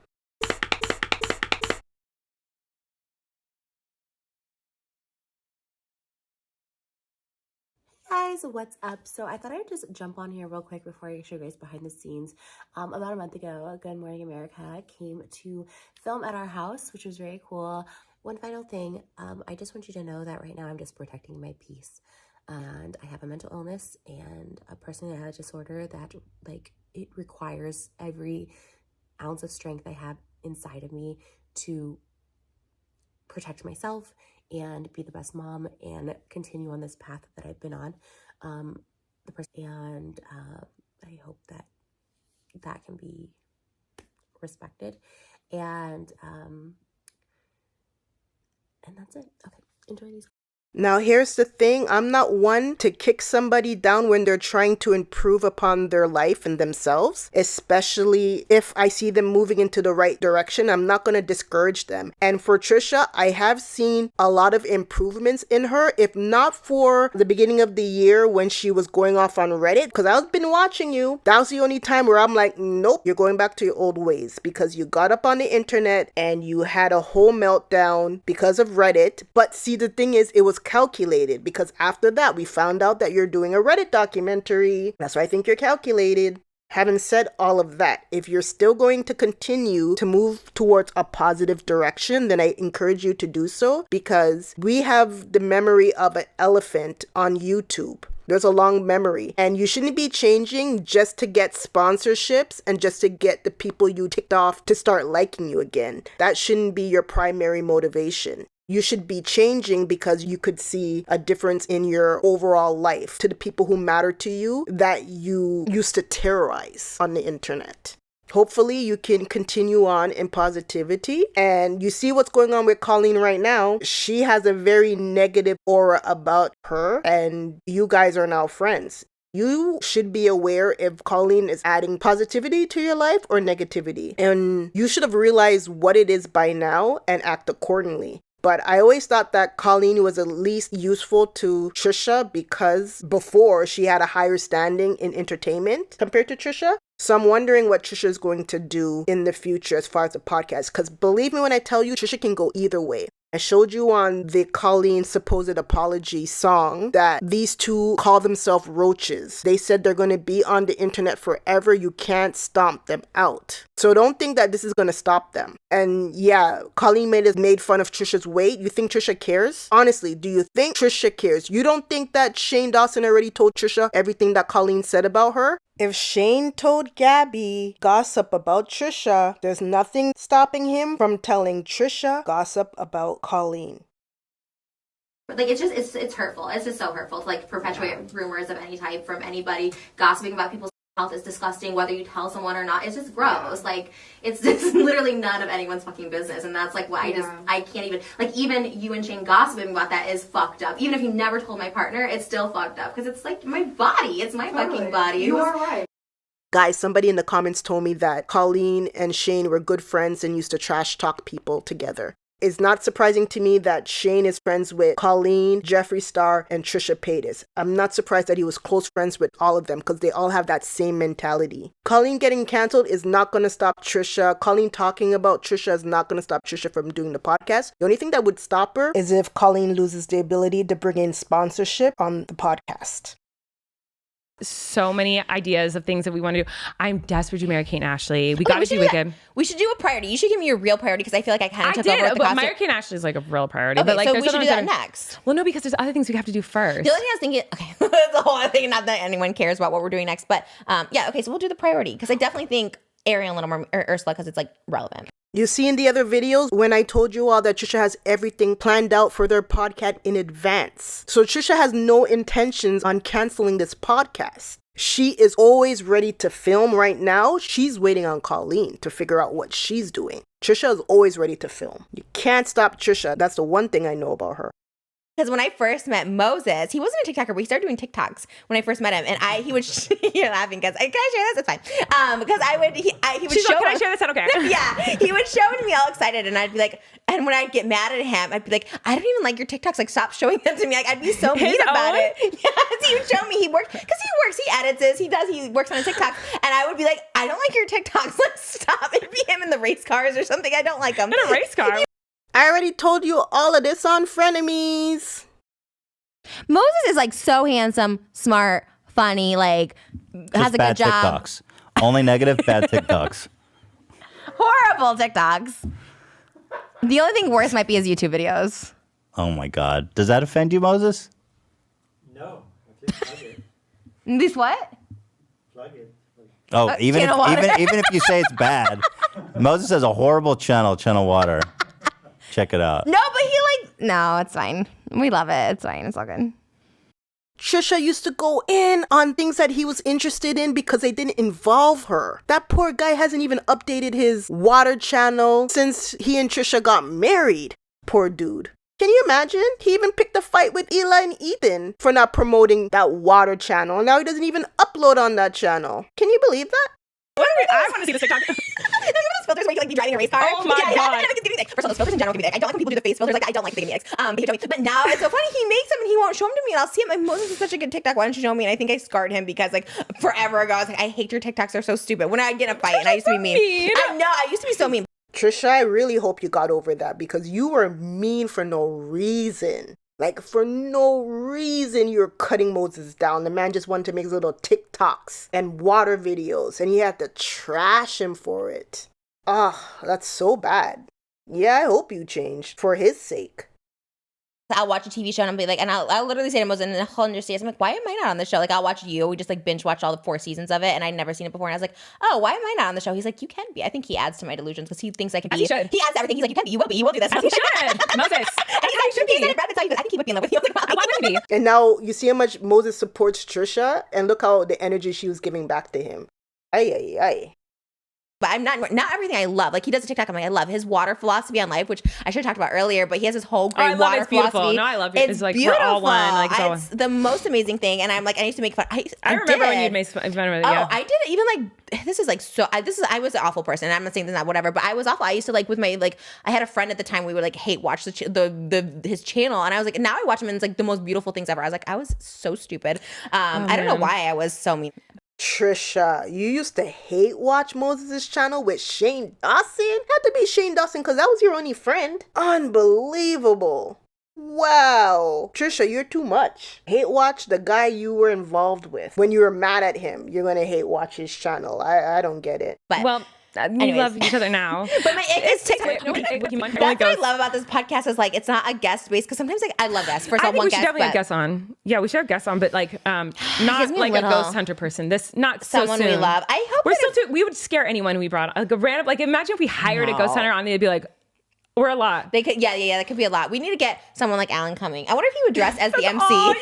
Guys, what's up? So I thought I'd just jump on here real quick before I show you guys behind the scenes. About a month ago, Good Morning America came to film at our house, which was very cool. One final thing, I just want you to know that right now I'm just protecting my peace. And I have a mental illness and a personality disorder that, like, it requires every ounce of strength I have inside of me to protect myself and be the best mom and continue on this path that I've been on. I hope that that can be respected. And that's it. Okay, enjoy these. Now, here's the thing. I'm not one to kick somebody down when they're trying to improve upon their life and themselves, especially if I see them moving into the right direction. I'm not going to discourage them. And for Trisha, I have seen a lot of improvements in her, if not for the beginning of the year when she was going off on Reddit, because I've been watching you. That was the only time where I'm like, nope, you're going back to your old ways, because you got up on the internet and you had a whole meltdown because of Reddit. But see, the thing is, it was calculated, because after that we found out that you're doing a Reddit documentary. That's why I think you're calculated. Having said all of that, if you're still going to continue to move towards a positive direction, then I encourage you to do so, because we have the memory of an elephant on YouTube. There's a long memory, and you shouldn't be changing just to get sponsorships and just to get the people you ticked off to start liking you again. That shouldn't be your primary motivation. You should be changing because you could see a difference in your overall life to the people who matter to you that you used to terrorize on the internet. Hopefully you can continue on in positivity. And you see what's going on with Colleen right now. She has a very negative aura about her, and you guys are now friends. You should be aware if Colleen is adding positivity to your life or negativity. And you should have realized what it is by now and act accordingly. But I always thought that Colleen was at least useful to Trisha because before she had a higher standing in entertainment compared to Trisha. So I'm wondering what Trisha is going to do in the future as far as the podcast. Because believe me when I tell you, Trisha can go either way. I showed you on the Colleen supposed apology song that these two call themselves roaches. They said they're going to be on the internet forever. You can't stomp them out. So don't think that this is going to stop them. And yeah, Colleen made fun of Trisha's weight. You think Trisha cares? Honestly, do you think Trisha cares? You don't think that Shane Dawson already told Trisha everything that Colleen said about her? If Shane told Gabby gossip about Trisha, there's nothing stopping him from telling Trisha gossip about Colleen. Like, it's hurtful. It's just so hurtful to, like, perpetuate rumors of any type from anybody. Gossiping about people's health is disgusting, whether you tell someone or not. It's just gross. Like, it's literally none of anyone's fucking business. And that's, like, what I can't even, like, even you and Shane gossiping about that is fucked up. Even if you never told my partner, it's still fucked up. Because it's, like, my body. It's my fucking body. You are right. Guys, somebody in the comments told me that Colleen and Shane were good friends and used to trash talk people together. It's not surprising to me that Shane is friends with Colleen, Jeffree Star, and Trisha Paytas. I'm not surprised that he was close friends with all of them because they all have that same mentality. Colleen getting canceled is not going to stop Trisha. Colleen talking about Trisha is not going to stop Trisha from doing the podcast. The only thing that would stop her is if Colleen loses the ability to bring in sponsorship on the podcast. So many ideas of things that we want to do. I'm desperate to marry Kate and Ashley. We got to do Wicked. We should do a priority. You should give me your real priority because I feel like I kind of took over with the costume. Marry Kate and Ashley is like a real priority. Okay, but like, so we should do that next. Well, no, because there's other things we have to do first. The only thing I was thinking, okay, that's the whole other thing. Not that anyone cares about what we're doing next, but yeah, okay, so we'll do the priority because I definitely think Ariel a little more, or Ursula, because it's like relevant. You see in the other videos when I told you all that Trisha has everything planned out for their podcast in advance. So Trisha has no intentions on canceling this podcast. She is always ready to film right now. She's waiting on Colleen to figure out what she's doing. Trisha is always ready to film. You can't stop Trisha. That's the one thing I know about her. Because when I first met Moses, he wasn't a TikToker, but he started doing TikToks when I first met him. And he would, you're laughing because, can I share this? It's fine. Because he would She's show like, can I share this? I don't care. Yeah. He would show it to me all excited. And I'd be like, and when I'd get mad at him, I'd be like, I don't even like your TikToks. Like, stop showing them to me. Like, I'd be so mean about it. Yeah. He would show me. He edits this. He works on a TikTok. And I would be like, I don't like your TikToks. Like, stop. It'd be him in the race cars or something. I don't like them. In a race car? I already told you all of this on Frenemies. Moses is like so handsome, smart, funny, like has Just a bad good job. TikToks. Only negative bad TikToks. Horrible TikToks. The only thing worse might be his YouTube videos. Oh my God. Does that offend you, Moses? No. I think plug it. This what? Plug it. Oh, even Channel Water. even if you say it's bad, Moses has a horrible channel, Channel Water. Check it out. No, but no, it's fine. We love it. It's fine. It's all good. Trisha used to go in on things that he was interested in because they didn't involve her. That poor guy hasn't even updated his water channel since he and Trisha got married. Poor dude. Can you imagine? He even picked a fight with Eli and Ethan for not promoting that water channel. And now he doesn't even upload on that channel. Can you believe that? I want to see this TikTok. Those filters where you can be driving a race car. Oh my God. First of all, those filters in general can be I don't like when people do the face filters. I don't like the gimmicks. But now it's so funny. He makes them and he won't show them to me. And I'll see him. Like, Moses is such a good TikTok. Why don't you show me? And I think I scarred him because forever ago I was like, I hate your TikToks. They're so stupid. When I get in a fight and I used to be mean. I know. I used to be so mean. Trisha, I really hope you got over that because you were mean for no reason. Like, for no reason, you're cutting Moses down. The man just wanted to make little TikToks and water videos, and you had to trash him for it. That's so bad. Yeah, I hope you changed for his sake. I'll watch a TV show and I'll be like, and I'll literally say to Moses, and he'll understand. I'm like, why am I not on the show? Like, I'll watch You. We just binge watched all the 4 seasons of it, and I'd never seen it before. And I was like, oh, why am I not on the show? He's like, you can be. I think he adds to my delusions because he thinks I can be. He should. He adds everything. He's like, you can be. You will be. You will do this. As he should. Moses. And he's like, he's like, Brad, I think he would be in love with you. I was like, Why wouldn't he? And now you see how much Moses supports Trisha, and look how the energy she was giving back to him. Ay. But I'm not everything I love. Like, he does a TikTok. I'm like, I love his water philosophy on life, which I should have talked about earlier. But he has this whole great I love water it's beautiful. philosophy. No, I love it. It's like beautiful. we're all one. Like it's the most amazing thing. And I'm like, I used to make fun. I remember when did. you made fun of it. Oh, Yeah. I did it. Even this is so. I was an awful person. I'm not saying this, not whatever, but I was awful. I used to with my I had a friend at the time. We would hate watch his channel, and I was like, now I watch him, and it's the most beautiful things ever. I was like, I was so stupid. I don't know why I was so mean. Trisha, you used to hate watch Moses' channel with Shane Dawson? Had to be Shane Dawson because that was your only friend. Unbelievable. Wow. Trisha, you're too much. Hate watch the guy you were involved with. When you were mad at him, you're going to hate watch his channel. I don't get it. But we love each other now. But my ick is TikTok. That's what I love about this podcast is it's not a guest based because sometimes I love guests. First I of all, think one we should guest, definitely have guests on. Yeah, we should have guests on, but not me like a a little- ghost hunter person. This not someone so soon. we love. I hope we're still we would scare anyone we brought on. A random imagine if we hired a ghost hunter on, they'd be like, we're a lot. They could, yeah, that could be a lot. We need to get someone like Alan Cumming. I wonder if he would dress as the MC.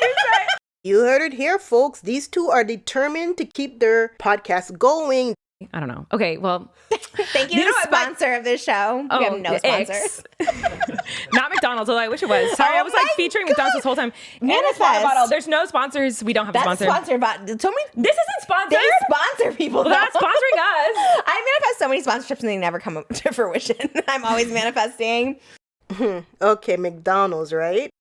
You heard it here, folks. These two are determined to keep their podcast going. I don't know. Okay, well, thank you to the sponsor of this show. We have no sponsors. Not McDonald's, although I wish it was. Sorry, I was featuring McDonald's this whole time. Manifest. And bottle. There's no sponsors. We don't have a sponsor. That's sponsored by so many. This isn't sponsored. They sponsor people. They're not sponsoring us. I manifest so many sponsorships and they never come to fruition. I'm always manifesting. Okay, McDonald's, right?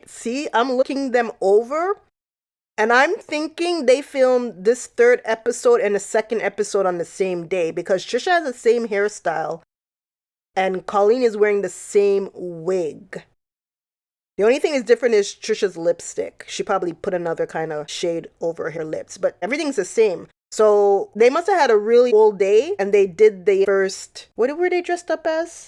See, I'm looking them over, and I'm thinking they filmed this 3rd episode and the 2nd episode on the same day because Trisha has the same hairstyle and Colleen is wearing the same wig. The only thing that's different is Trisha's lipstick. She probably put another kind of shade over her lips, but everything's the same. So they must have had a really full day and they did the first, what were they dressed up as?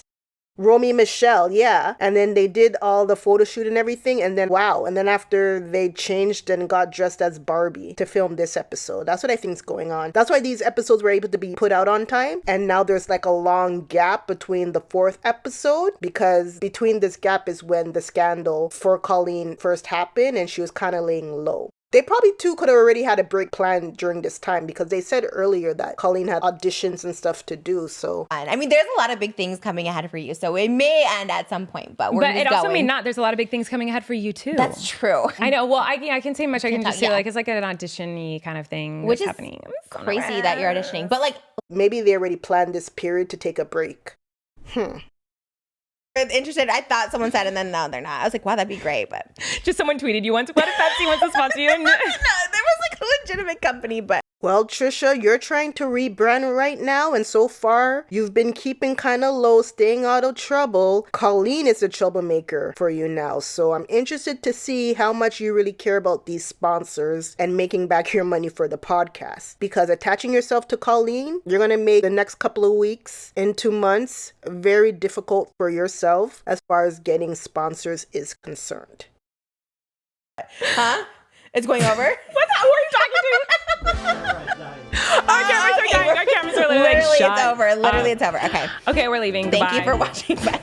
Romy and Michelle, yeah. And then they did all the photo shoot and everything. And then, wow. And then after they changed and got dressed as Barbie to film this episode. That's what I think is going on. That's why these episodes were able to be put out on time. And now there's a long gap between the 4th episode. Because between this gap is when the scandal for Colleen first happened. And she was kind of laying low. They probably too could have already had a break planned during this time because they said earlier that Colleen had auditions and stuff to do. So I mean, there's a lot of big things coming ahead for you, so it may end at some point. But it also may not. There's a lot of big things coming ahead for you too. That's true. I know. Well, I can say much. I can just say it's like an audition-y kind of thing, which is happening. Crazy that you're auditioning, but maybe they already planned this period to take a break. Interested. I thought someone said, and then no, they're not. I was like, wow, that'd be great, but just someone tweeted you once. What if Pepsi wants to sponsor you? No, there was a legitimate company, but Well, Trisha, you're trying to rebrand right now, and so far, you've been keeping kind of low, staying out of trouble. Colleen is a troublemaker for you now, so I'm interested to see how much you really care about these sponsors and making back your money for the podcast. Because attaching yourself to Colleen, you're going to make the next couple of weeks into months very difficult for yourself as far as getting sponsors is concerned. Huh? It's going over? What's that? Who are you talking to? Our cameras are literally like, it's over. Literally, it's over. Okay. Okay, we're leaving. Thank Goodbye. you for watching. Bye.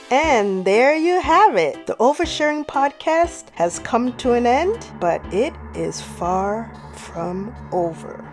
And there you have it. The Oversharing Podcast has come to an end, but it is far from over.